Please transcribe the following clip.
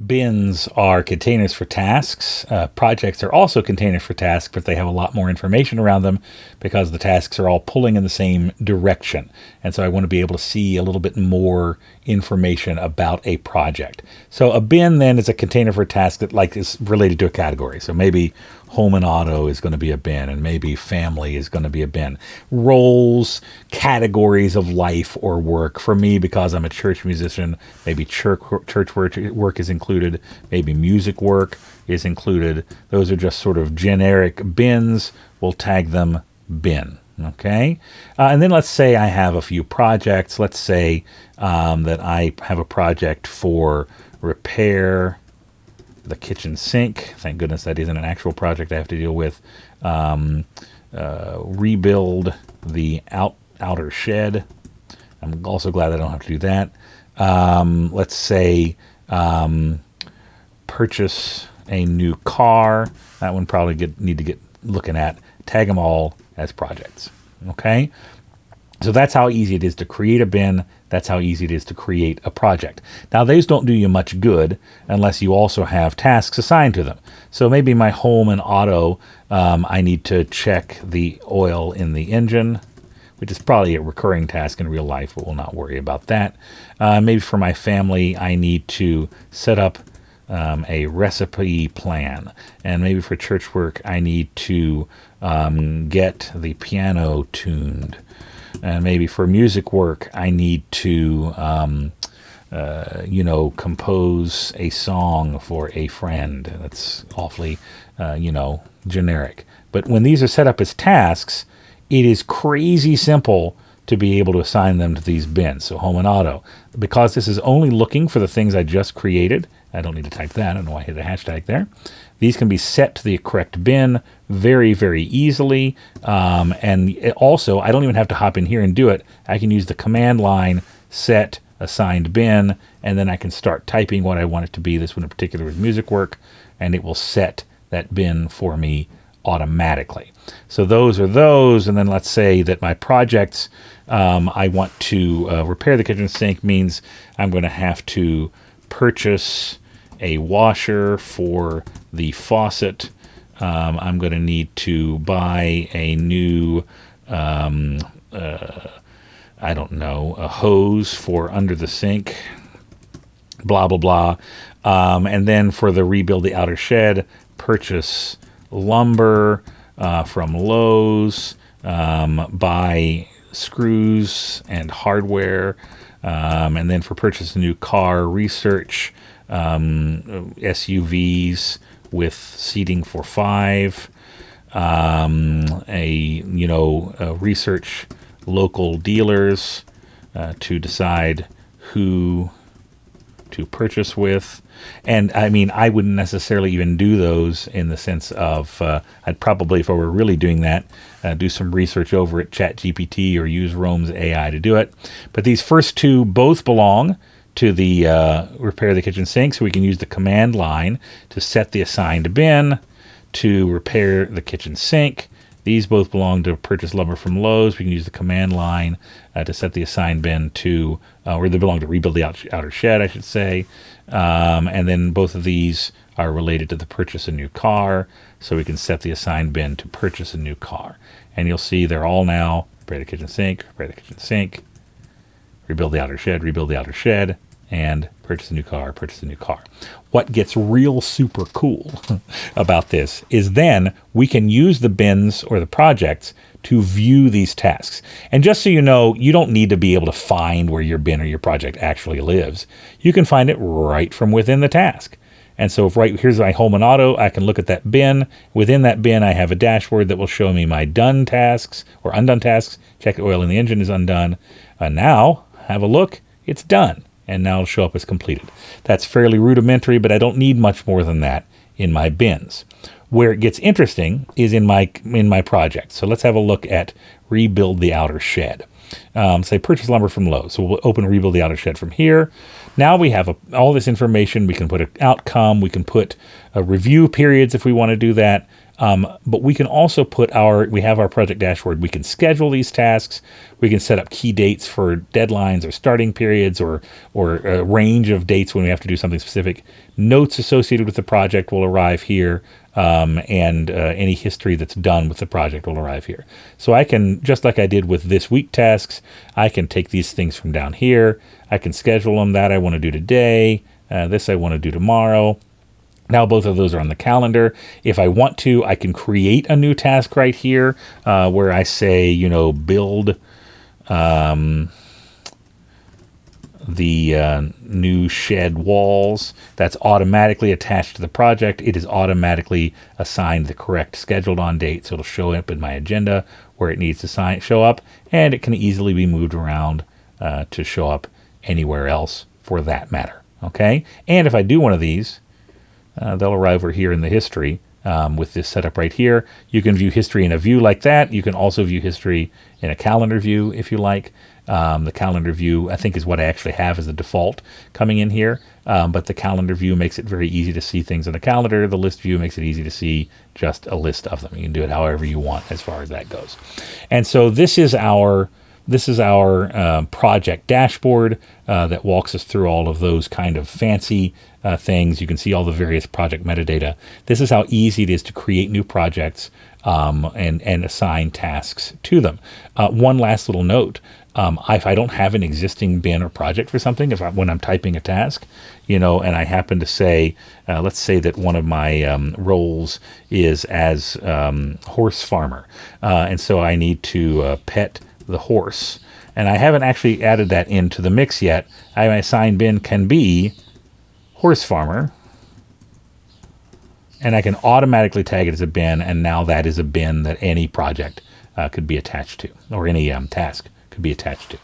Bins are containers for tasks. Projects are also containers for tasks, but they have a lot more information around them because the tasks are all pulling in the same direction. And so I want to be able to see a little bit more information about a project. So a bin then is a container for a task that is related to a category. So maybe home and auto is going to be a bin, and maybe family is going to be a bin. Roles, categories of life or work. For me, because I'm a church musician, maybe church work is included, maybe music work is included. Those are just sort of generic bins. We'll tag them bin. Okay. And then let's say I have a few projects. Let's say that I have a project for repair the kitchen sink. Thank goodness that isn't an actual project I have to deal with. Rebuild the outer shed. I'm also glad I don't have to do that. Let's say purchase a new car. That one probably need to get looking at. Tag them all as projects. Okay? So that's how easy it is to create a bin. That's how easy it is to create a project. Now, these don't do you much good unless you also have tasks assigned to them. So maybe my home and auto, I need to check the oil in the engine, which is probably a recurring task in real life, but we'll not worry about that. Maybe for my family, I need to set up a recipe plan. And maybe for church work, I need to get the piano tuned. And maybe for music work, I need to, compose a song for a friend. That's awfully, generic. But when these are set up as tasks, it is crazy simple to be able to assign them to these bins. So home and auto. Because this is only looking for the things I just created, I don't need to type that. I don't know why I hit a hashtag there. These can be set to the correct bin very, very easily. And also, I don't even have to hop in here and do it. I can use the command line, set assigned bin, and then I can start typing what I want it to be. This one in particular is music work, and it will set that bin for me automatically. So those are those. And then let's say that my projects, I want to repair the kitchen sink, means I'm going to have to purchase a washer for the faucet. I'm going to need to buy a new, a hose for under the sink, blah, blah, blah. And then for the rebuild the outer shed, purchase lumber from Lowe's, buy screws and hardware, and then for purchase a new car, research SUVs with seating for 5, research local dealers to decide who to purchase with. And I mean, I wouldn't necessarily even do those in the sense of, I'd probably, if I were really doing that, do some research over at ChatGPT or use Rome's AI to do it. But these first two both belong to the repair the kitchen sink, so we can use the command line to set the assigned bin to repair the kitchen sink. These both belong to purchase lumber from Lowe's. We can use the command line to set the assigned bin to, or they belong to rebuild the outer shed, I should say. And then both of these are related to the purchase a new car, so we can set the assigned bin to purchase a new car. And you'll see they're all now repair the kitchen sink, rebuild the outer shed, and purchase a new car. What gets real super cool about this is then we can use the bins or the projects to view these tasks. And just so you know, you don't need to be able to find where your bin or your project actually lives. You can find it right from within the task. And so here's my home and auto, I can look at that bin. Within that bin, I have a dashboard that will show me my done tasks or undone tasks. Check the oil in the engine is undone. And now, have a look, it's done. And now it'll show up as completed. That's fairly rudimentary, but I don't need much more than that in my bins. Where it gets interesting is in my project. So let's have a look at rebuild the outer shed. Say purchase lumber from Lowe's. So we'll open rebuild the outer shed from here. Now we have all this information. We can put an outcome. We can put a review periods if we want to do that. But we can also we have our project dashboard. We can schedule these tasks. We can set up key dates for deadlines or starting periods or a range of dates when we have to do something specific. Notes associated with the project will arrive here, and any history that's done with the project will arrive here. So I can, just like I did with this week tasks, I can take these things from down here. I can schedule them. That I want to do today. This I want to do tomorrow. Now both of those are on the calendar. If I want to, I can create a new task right here where I say, build the new shed walls. That's automatically attached to the project. It is automatically assigned the correct scheduled on date, so it'll show up in my agenda where it needs to show up, and it can easily be moved around to show up anywhere else for that matter. Okay, and if I do one of these, they'll arrive over here in the history with this setup right here. You can view history in a view like that. You can also view history in a calendar view if you like. The calendar view, I think, is what I actually have as a default coming in here. But the calendar view makes it very easy to see things in the calendar. The list view makes it easy to see just a list of them. You can do it however you want as far as that goes. And so this is our project dashboard that walks us through all of those kind of fancy things. You can see all the various project metadata. This is how easy it is to create new projects and assign tasks to them. One last little note. If I don't have an existing bin or project for something, when I'm typing a task, and I happen to say, let's say that one of my roles is as horse farmer, and so I need to pet the horse, and I haven't actually added that into the mix yet. My assigned bin can be horse farmer, and I can automatically tag it as a bin, and now that is a bin that any project could be attached to, or any task could be attached to.